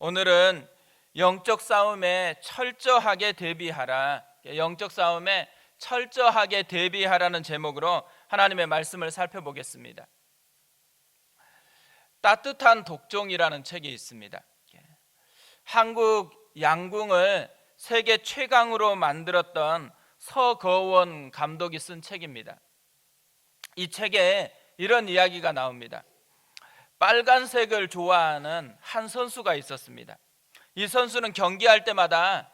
오늘은 영적 싸움에 철저하게 대비하라, 영적 싸움에 철저하게 대비하라는 제목으로 하나님의 말씀을 살펴보겠습니다. 따뜻한 독종이라는 책이 있습니다. 한국 양궁을 세계 최강으로 만들었던 서거원 감독이 쓴 책입니다. 이 책에 이런 이야기가 나옵니다. 빨간색을 좋아하는 한 선수가 있었습니다. 이 선수는 경기할 때마다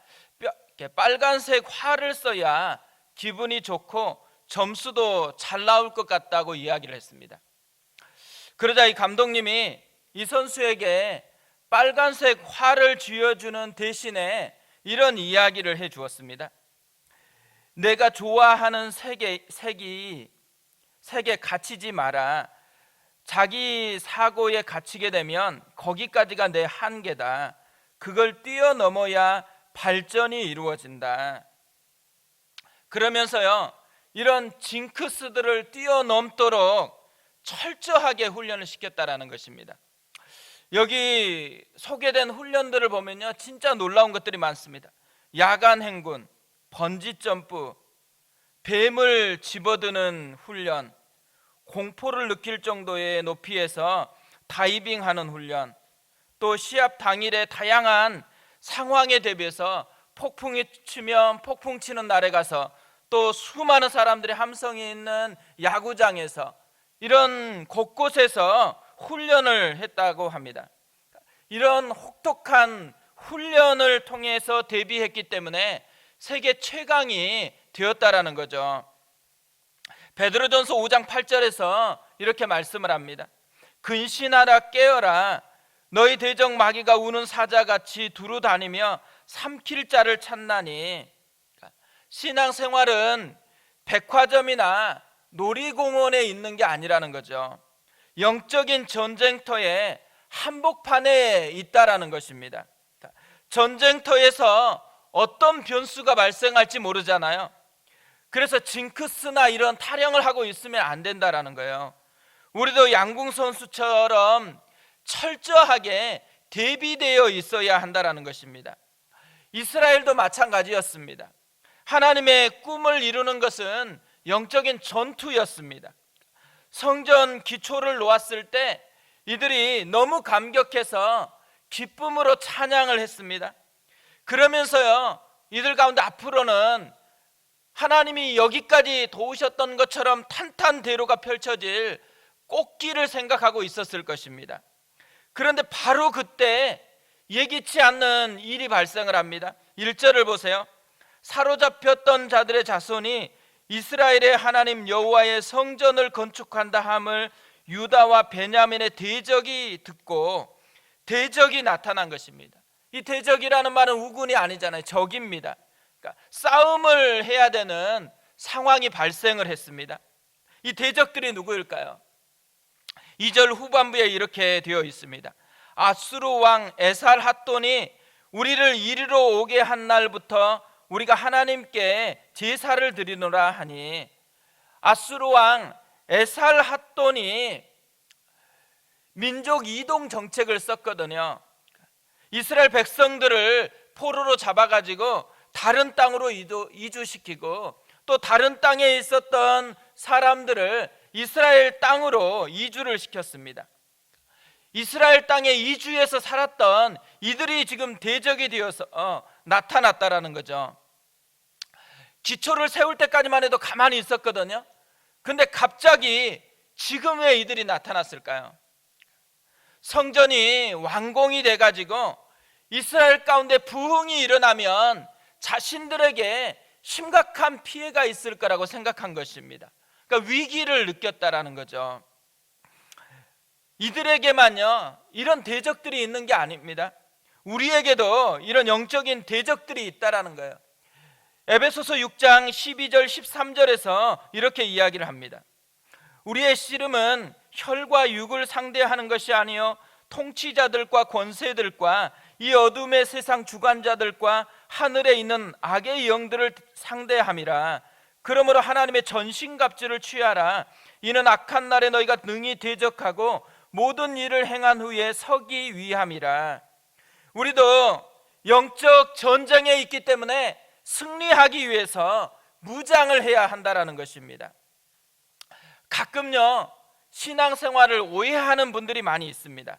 빨간색 활을 써야 기분이 좋고 점수도 잘 나올 것 같다고 이야기를 했습니다. 그러자 이 감독님이 이 선수에게 빨간색 활을 쥐어주는 대신에 이런 이야기를 해 주었습니다. 내가 좋아하는 색에 갇히지 마라. 자기 사고에 갇히게 되면 거기까지가 내 한계다. 그걸 뛰어넘어야 발전이 이루어진다. 그러면서요, 이런 징크스들을 뛰어넘도록 철저하게 훈련을 시켰다라는 것입니다. 여기 소개된 훈련들을 보면요, 진짜 놀라운 것들이 많습니다. 야간 행군, 번지 점프, 뱀을 집어드는 훈련, 공포를 느낄 정도의 높이에서 다이빙하는 훈련, 또 시합 당일에 다양한 상황에 대비해서 폭풍이 치면 폭풍 치는 날에 가서 또 수많은 사람들의 함성이 있는 야구장에서 이런 곳곳에서 훈련을 했다고 합니다. 이런 혹독한 훈련을 통해서 대비했기 때문에 세계 최강이 되었다라는 거죠. 베드로전서 5장 8절에서 이렇게 말씀을 합니다. 근신하라, 깨어라. 너희 대적 마귀가 우는 사자같이 두루 다니며 삼킬 자를 찾나니. 신앙생활은 백화점이나 놀이공원에 있는 게 아니라는 거죠. 영적인 전쟁터에 한복판에 있다라는 것입니다. 전쟁터에서 어떤 변수가 발생할지 모르잖아요. 그래서 징크스나 이런 타령을 하고 있으면 안 된다라는 거예요. 우리도 양궁 선수처럼 철저하게 대비되어 있어야 한다라는 것입니다. 이스라엘도 마찬가지였습니다. 하나님의 꿈을 이루는 것은 영적인 전투였습니다. 성전 기초를 놓았을 때 이들이 너무 감격해서 기쁨으로 찬양을 했습니다. 그러면서요, 이들 가운데 앞으로는 하나님이 여기까지 도우셨던 것처럼 탄탄대로가 펼쳐질 꽃길을 생각하고 있었을 것입니다. 그런데 바로 그때 예기치 않는 일이 발생을 합니다. 1절을 보세요. 사로잡혔던 자들의 자손이 이스라엘의 하나님 여호와의 성전을 건축한다 함을 유다와 베냐민의 대적이 듣고 대적이 나타난 것입니다. 이 대적이라는 말은 우군이 아니잖아요. 적입니다. 그러니까 싸움을 해야 되는 상황이 발생을 했습니다. 이 대적들이 누구일까요? 2절 후반부에 이렇게 되어 있습니다. 아수르 왕 에살핫돈이 우리를 이리로 오게 한 날부터 우리가 하나님께 제사를 드리노라 하니. 아수르 왕 에살핫돈이 민족 이동 정책을 썼거든요. 이스라엘 백성들을 포로로 잡아가지고 다른 땅으로 이주시키고 또 다른 땅에 있었던 사람들을 이스라엘 땅으로 이주를 시켰습니다. 이스라엘 땅에 이주해서 살았던 이들이 지금 대적이 되어서 나타났다라는 거죠. 기초를 세울 때까지만 해도 가만히 있었거든요. 근데 갑자기 지금 왜 이들이 나타났을까요? 성전이 완공이 돼가지고 이스라엘 가운데 부흥이 일어나면 자신들에게 심각한 피해가 있을 거라고 생각한 것입니다. 그러니까 위기를 느꼈다라는 거죠. 이들에게만요, 이런 대적들이 있는 게 아닙니다. 우리에게도 이런 영적인 대적들이 있다라는 거예요. 에베소서 6장 12절 13절에서 이렇게 이야기를 합니다. 우리의 씨름은 혈과 육을 상대하는 것이 아니요 통치자들과 권세들과 이 어둠의 세상 주관자들과 하늘에 있는 악의 영들을 상대함이라. 그러므로 하나님의 전신갑주를 취하라. 이는 악한 날에 너희가 능히 대적하고 모든 일을 행한 후에 서기 위함이라. 우리도 영적 전쟁에 있기 때문에 승리하기 위해서 무장을 해야 한다라는 것입니다. 가끔요, 신앙생활을 오해하는 분들이 많이 있습니다.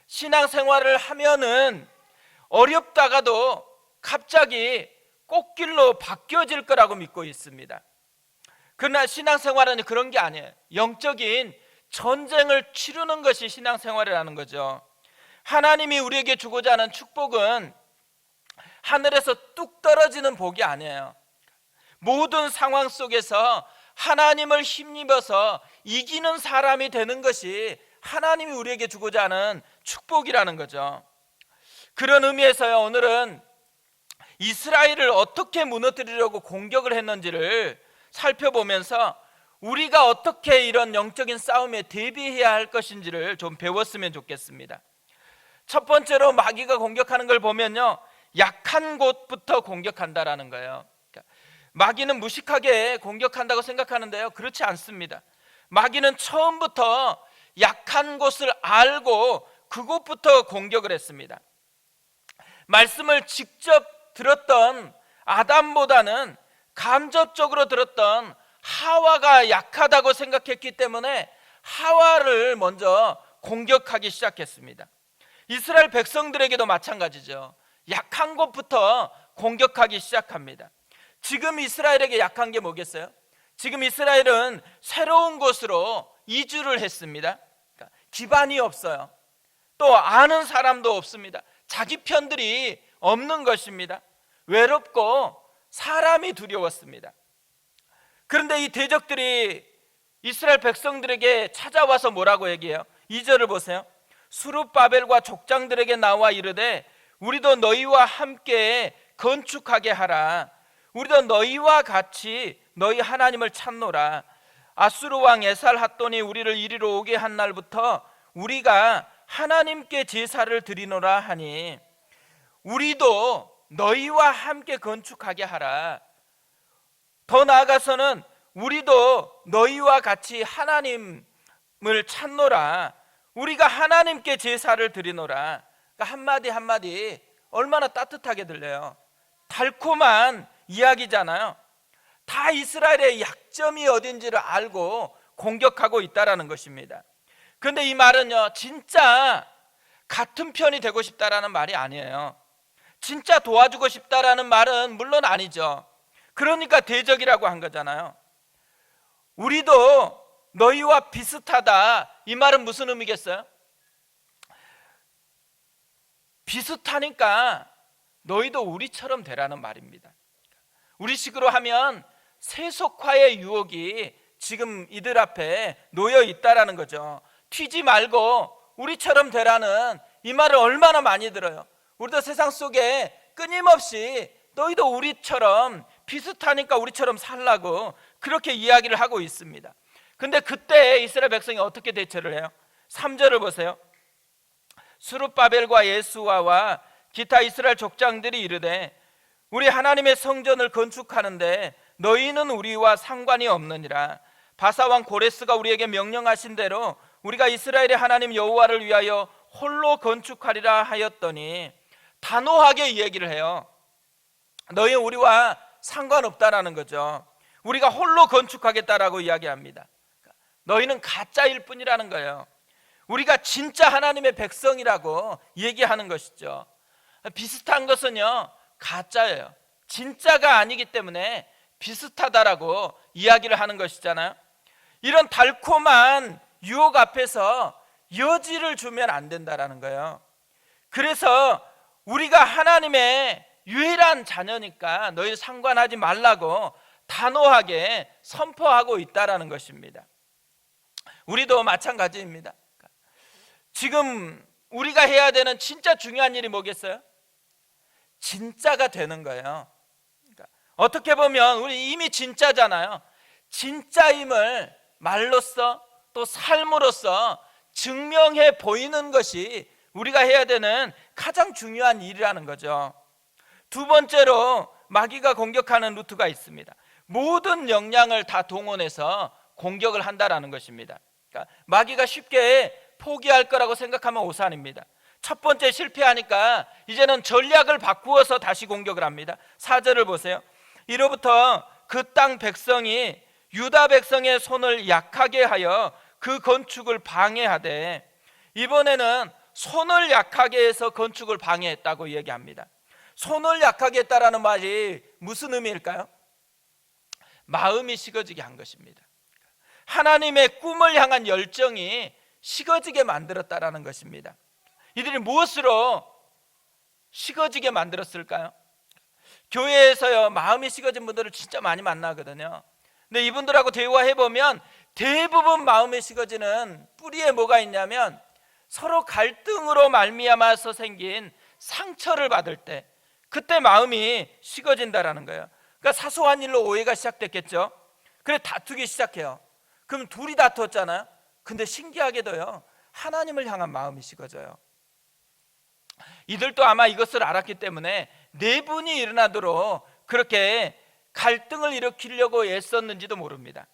신앙생활을 하면은 어렵다가도 갑자기 꽃길로 바뀌어질 거라고 믿고 있습니다. 그러나 신앙생활은 그런 게 아니에요. 영적인 전쟁을 치르는 것이 신앙생활이라는 거죠. 하나님이 우리에게 주고자 하는 축복은 하늘에서 뚝 떨어지는 복이 아니에요. 모든 상황 속에서 하나님을 힘입어서 이기는 사람이 되는 것이 하나님이 우리에게 주고자 하는 축복이라는 거죠. 그런 의미에서요, 오늘은 이스라엘을 어떻게 무너뜨리려고 공격을 했는지를 살펴보면서 우리가 어떻게 이런 영적인 싸움에 대비해야 할 것인지를 좀 배웠으면 좋겠습니다. 첫 번째로 마귀가 공격하는 걸 보면요, 약한 곳부터 공격한다라는 거예요. 마귀는 무식하게 공격한다고 생각하는데요, 그렇지 않습니다. 마귀는 처음부터 약한 곳을 알고 그곳부터 공격을 했습니다. 말씀을 직접 들었던 아담보다는 간접적으로 들었던 하와가 약하다고 생각했기 때문에 하와를 먼저 공격하기 시작했습니다. 이스라엘 백성들에게도 마찬가지죠. 약한 곳부터 공격하기 시작합니다. 지금 이스라엘에게 약한 게 뭐겠어요? 지금 이스라엘은 새로운 곳으로 이주를 했습니다. 그러니까 기반이 없어요. 또 아는 사람도 없습니다. 자기 편들이 없는 것입니다. 외롭고 사람이 두려웠습니다. 그런데 이 대적들이 이스라엘 백성들에게 찾아와서 뭐라고 얘기해요? 2절을 보세요. 스룹바벨과 족장들에게 나와 이르되 우리도 너희와 함께 건축하게 하라. 우리도 너희와 같이 너희 하나님을 찾노라. 아수르 왕 에살핫돈이 우리를 이리로 오게 한 날부터 우리가 하나님께 제사를 드리노라 하니 우리도 너희와 함께 건축하게 하라. 더 나아가서는 우리도 너희와 같이 하나님을 찾노라. 우리가 하나님께 제사를 드리노라. 그러니까 한마디 한마디 얼마나 따뜻하게 들려요. 달콤한 이야기잖아요. 다 이스라엘의 약점이 어딘지를 알고 공격하고 있다라는 것입니다. 그런데 이 말은요, 진짜 같은 편이 되고 싶다라는 말이 아니에요. 진짜 도와주고 싶다라는 말은 물론 아니죠. 그러니까 대적이라고 한 거잖아요. 우리도 너희와 비슷하다, 이 말은 무슨 의미겠어요? 비슷하니까 너희도 우리처럼 되라는 말입니다. 우리식으로 하면 세속화의 유혹이 지금 이들 앞에 놓여 있다라는 거죠. 튀지 말고 우리처럼 되라는 이 말을 얼마나 많이 들어요. 우리도 세상 속에 끊임없이 너희도 우리처럼 비슷하니까 우리처럼 살라고 그렇게 이야기를 하고 있습니다. 근데 그때 이스라엘 백성이 어떻게 대처를 해요? 3절을 보세요. 스룹바벨과 예수아와 기타 이스라엘 족장들이 이르되 우리 하나님의 성전을 건축하는데 너희는 우리와 상관이 없느니라. 바사왕 고레스가 우리에게 명령하신 대로 우리가 이스라엘의 하나님 여호와를 위하여 홀로 건축하리라 하였더니 단호하게 이 얘기를 해요. 너희 우리와 상관없다라는 거죠. 우리가 홀로 건축하겠다라고 이야기합니다. 너희는 가짜일 뿐이라는 거예요. 우리가 진짜 하나님의 백성이라고 얘기하는 것이죠. 비슷한 것은요, 가짜예요. 진짜가 아니기 때문에 비슷하다라고 이야기를 하는 것이잖아요. 이런 달콤한 유혹 앞에서 여지를 주면 안 된다라는 거예요. 그래서 우리가 하나님의 유일한 자녀니까 너희 상관하지 말라고 단호하게 선포하고 있다라는 것입니다. 우리도 마찬가지입니다. 지금 우리가 해야 되는 진짜 중요한 일이 뭐겠어요? 진짜가 되는 거예요. 그러니까 어떻게 보면 우리 이미 진짜잖아요. 진짜임을 말로써 또 삶으로써 증명해 보이는 것이 우리가 해야 되는 가장 중요한 일이라는 거죠. 두 번째로 마귀가 공격하는 루트가 있습니다. 모든 역량을 다 동원해서 공격을 한다라는 것입니다. 그러니까 마귀가 쉽게 포기할 거라고 생각하면 오산입니다. 첫 번째 실패하니까 이제는 전략을 바꾸어서 다시 공격을 합니다. 4절을 보세요. 이로부터 그 땅 백성이 유다 백성의 손을 약하게 하여 그 건축을 방해하되, 이번에는 손을 약하게 해서 건축을 방해했다고 얘기합니다. 손을 약하게 했다라는 말이 무슨 의미일까요? 마음이 식어지게 한 것입니다. 하나님의 꿈을 향한 열정이 식어지게 만들었다라는 것입니다. 이들이 무엇으로 식어지게 만들었을까요? 교회에서요, 마음이 식어진 분들을 진짜 많이 만나거든요. 근데 이분들하고 대화해보면 대부분 마음이 식어지는 뿌리에 뭐가 있냐면, 서로 갈등으로 말미암아서 생긴 상처를 받을 때, 그때 마음이 식어진다라는 거예요. 그러니까 사소한 일로 오해가 시작됐겠죠. 그래 다투기 시작해요. 그럼 둘이 다투었잖아요. 근데 신기하게도요, 하나님을 향한 마음이 식어져요. 이들도 아마 이것을 알았기 때문에 내분이 일어나도록 그렇게 갈등을 일으키려고 애썼는지도 모릅니다.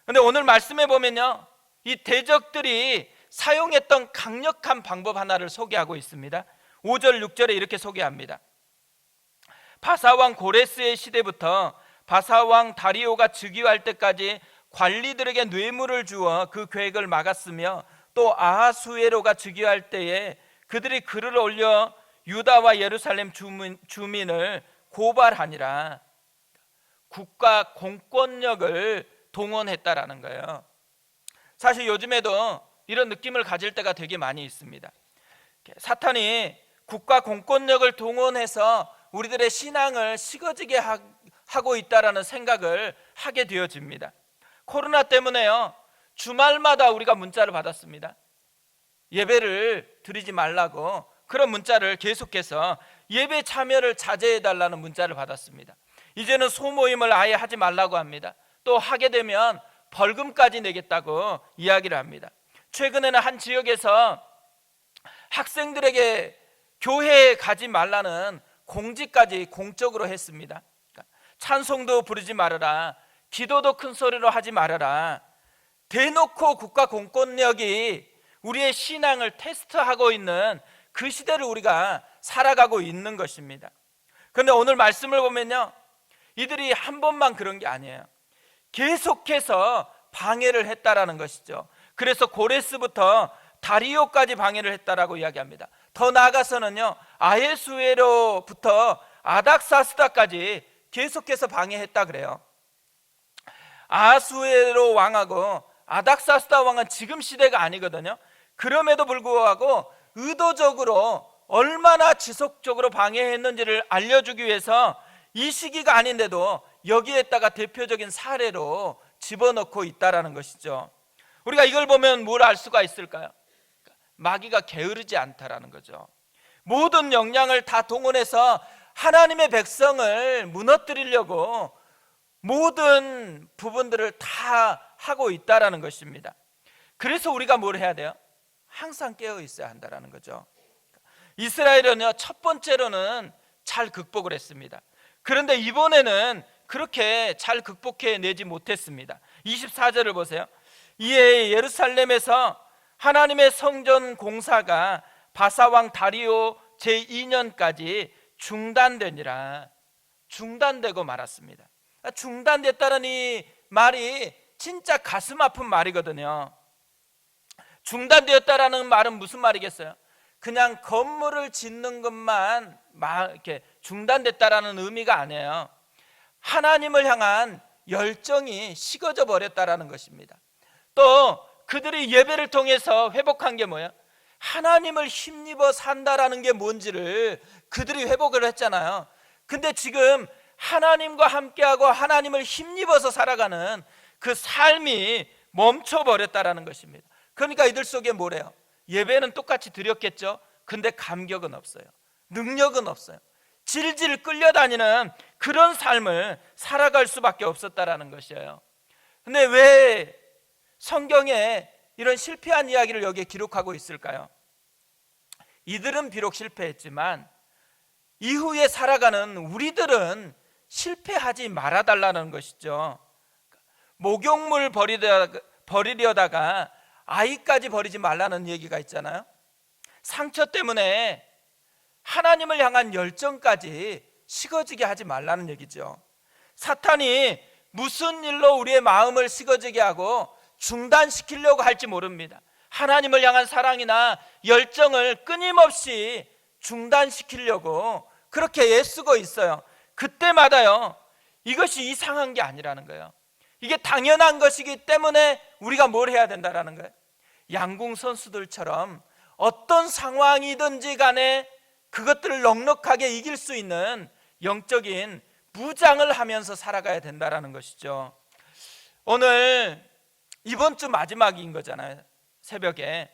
그런데 오늘 말씀해 보면요, 이 대적들이 사용했던 강력한 방법 하나를 소개하고 있습니다. 5절 6절에 이렇게 소개합니다. 바사왕 고레스의 시대부터 바사왕 다리오가 즉위할 때까지 관리들에게 뇌물을 주어 그 계획을 막았으며, 또 아하수에로가 즉위할 때에 그들이 글을 올려 유다와 예루살렘 주민을 고발하니라. 국가 공권력을 동원했다라는 거예요. 사실 요즘에도 이런 느낌을 가질 때가 되게 많이 있습니다. 사탄이 국가 공권력을 동원해서 우리들의 신앙을 식어지게 하고 있다라는 생각을 하게 되어집니다. 코로나 때문에요, 주말마다 우리가 문자를 받았습니다. 예배를 드리지 말라고 그런 문자를 계속해서 예배 참여를 자제해달라는 문자를 받았습니다. 이제는 소모임을 아예 하지 말라고 합니다. 또 하게 되면 벌금까지 내겠다고 이야기를 합니다. 최근에는 한 지역에서 학생들에게 교회에 가지 말라는 공지까지 공적으로 했습니다. 찬송도 부르지 말아라, 기도도 큰 소리로 하지 말아라. 대놓고 국가 공권력이 우리의 신앙을 테스트하고 있는 그 시대를 우리가 살아가고 있는 것입니다. 그런데 오늘 말씀을 보면요, 이들이 한 번만 그런 게 아니에요. 계속해서 방해를 했다라는 것이죠. 그래서 고레스부터 다리오까지 방해를 했다라고 이야기합니다. 더 나아가서는요, 아헤수에로부터 아닥사스다까지 계속해서 방해했다 그래요. 아하수에로 왕하고 아닥사스다 왕은 지금 시대가 아니거든요. 그럼에도 불구하고 의도적으로 얼마나 지속적으로 방해했는지를 알려주기 위해서 이 시기가 아닌데도 여기에다가 대표적인 사례로 집어넣고 있다라는 것이죠. 우리가 이걸 보면 뭘 알 수가 있을까요? 마귀가 게으르지 않다라는 거죠. 모든 역량을 다 동원해서 하나님의 백성을 무너뜨리려고 모든 부분들을 다 하고 있다라는 것입니다. 그래서 우리가 뭘 해야 돼요? 항상 깨어 있어야 한다라는 거죠. 이스라엘은요, 첫 번째로는 잘 극복을 했습니다. 그런데 이번에는 그렇게 잘 극복해내지 못했습니다. 24절을 보세요. 이에 예루살렘에서 하나님의 성전 공사가 바사왕 다리오 제2년까지 중단되니라. 중단되고 말았습니다. 중단됐다는 이 말이 진짜 가슴 아픈 말이거든요. 중단되었다라는 말은 무슨 말이겠어요? 그냥 건물을 짓는 것만 이렇게 중단됐다라는 의미가 아니에요. 하나님을 향한 열정이 식어져 버렸다라는 것입니다. 또 그들이 예배를 통해서 회복한 게 뭐예요? 하나님을 힘입어 산다라는 게 뭔지를 그들이 회복을 했잖아요. 근데 지금 하나님과 함께하고 하나님을 힘입어서 살아가는 그 삶이 멈춰버렸다라는 것입니다. 그러니까 이들 속에 뭐래요? 예배는 똑같이 드렸겠죠. 근데 감격은 없어요. 능력은 없어요. 질질 끌려다니는 그런 삶을 살아갈 수밖에 없었다라는 것이에요. 근데 왜 성경에 이런 실패한 이야기를 여기에 기록하고 있을까요? 이들은 비록 실패했지만 이후에 살아가는 우리들은 실패하지 말아달라는 것이죠. 목욕물 버리려다가 아이까지 버리지 말라는 얘기가 있잖아요. 상처 때문에 하나님을 향한 열정까지 식어지게 하지 말라는 얘기죠. 사탄이 무슨 일로 우리의 마음을 식어지게 하고 중단시키려고 할지 모릅니다. 하나님을 향한 사랑이나 열정을 끊임없이 중단시키려고 그렇게 애쓰고 있어요. 그때마다요, 이것이 이상한 게 아니라는 거예요. 이게 당연한 것이기 때문에 우리가 뭘 해야 된다라는 거예요. 양궁 선수들처럼 어떤 상황이든지 간에 그것들을 넉넉하게 이길 수 있는 영적인 무장을 하면서 살아가야 된다라는 것이죠. 오늘 이번 주 마지막인 거잖아요. 새벽에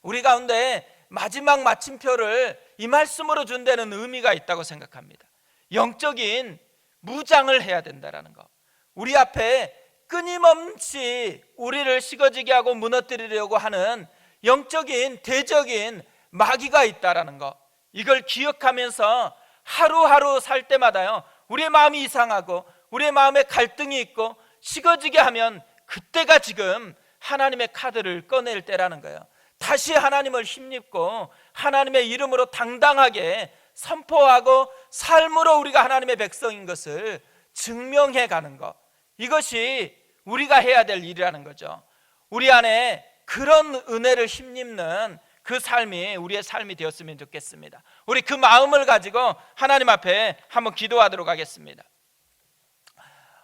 우리 가운데 마지막 마침표를 이 말씀으로 준 데는 의미가 있다고 생각합니다. 영적인 무장을 해야 된다라는 거. 우리 앞에 끊임없이 우리를 식어지게 하고 무너뜨리려고 하는 영적인 대적인 마귀가 있다라는 거, 이걸 기억하면서 하루하루 살 때마다요, 우리의 마음이 이상하고 우리의 마음에 갈등이 있고 식어지게 하면 그때가 지금 하나님의 카드를 꺼낼 때라는 거예요. 다시 하나님을 힘입고 하나님의 이름으로 당당하게 선포하고 삶으로 우리가 하나님의 백성인 것을 증명해 가는 것, 이것이 우리가 해야 될 일이라는 거죠. 우리 안에 그런 은혜를 힘입는 그 삶이 우리의 삶이 되었으면 좋겠습니다. 우리 그 마음을 가지고 하나님 앞에 한번 기도하도록 하겠습니다.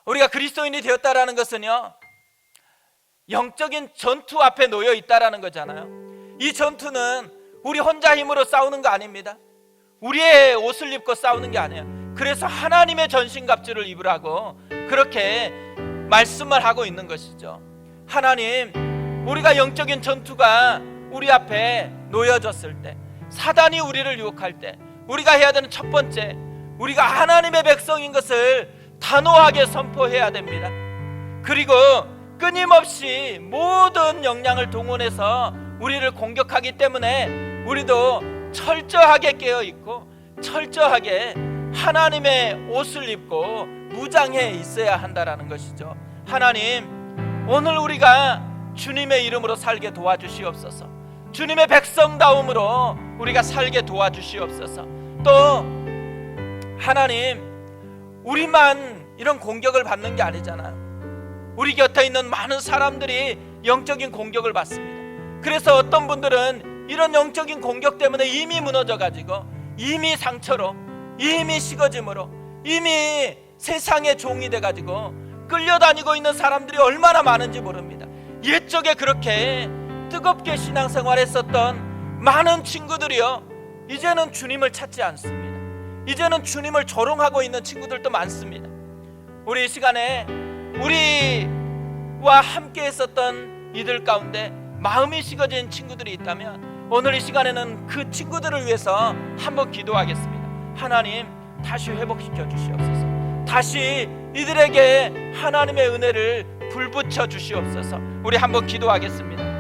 우리가 그리스도인이 되었다라는 것은요, 영적인 전투 앞에 놓여 있다라는 거잖아요. 이 전투는 우리 혼자 힘으로 싸우는 거 아닙니다. 우리의 옷을 입고 싸우는 게 아니에요. 그래서 하나님의 전신갑주를 입으라고 그렇게 말씀을 하고 있는 것이죠. 하나님, 우리가 영적인 전투가 우리 앞에 놓여졌을 때, 사단이 우리를 유혹할 때, 우리가 해야 되는 첫 번째, 우리가 하나님의 백성인 것을 단호하게 선포해야 됩니다. 그리고 끊임없이 모든 역량을 동원해서 우리를 공격하기 때문에 우리도 철저하게 깨어있고 철저하게 하나님의 옷을 입고 무장해 있어야 한다라는 것이죠. 하나님, 오늘 우리가 주님의 이름으로 살게 도와주시옵소서. 주님의 백성다움으로 우리가 살게 도와주시옵소서. 또 하나님, 우리만 이런 공격을 받는 게 아니잖아요. 우리 곁에 있는 많은 사람들이 영적인 공격을 받습니다. 그래서 어떤 분들은 이런 영적인 공격 때문에 이미 무너져가지고, 이미 상처로, 이미 식어짐으로, 이미 세상의 종이 돼가지고 끌려다니고 있는 사람들이 얼마나 많은지 모릅니다. 옛적에 그렇게 뜨겁게 신앙생활했었던 많은 친구들이요, 이제는 주님을 찾지 않습니다. 이제는 주님을 조롱하고 있는 친구들도 많습니다. 우리 이 시간에 우리와 함께 했었던 이들 가운데 마음이 식어진 친구들이 있다면 오늘 이 시간에는 그 친구들을 위해서 한번 기도하겠습니다. 하나님, 다시 회복시켜 주시옵소서. 다시 이들에게 하나님의 은혜를 불붙여 주시옵소서. 우리 한번 기도하겠습니다.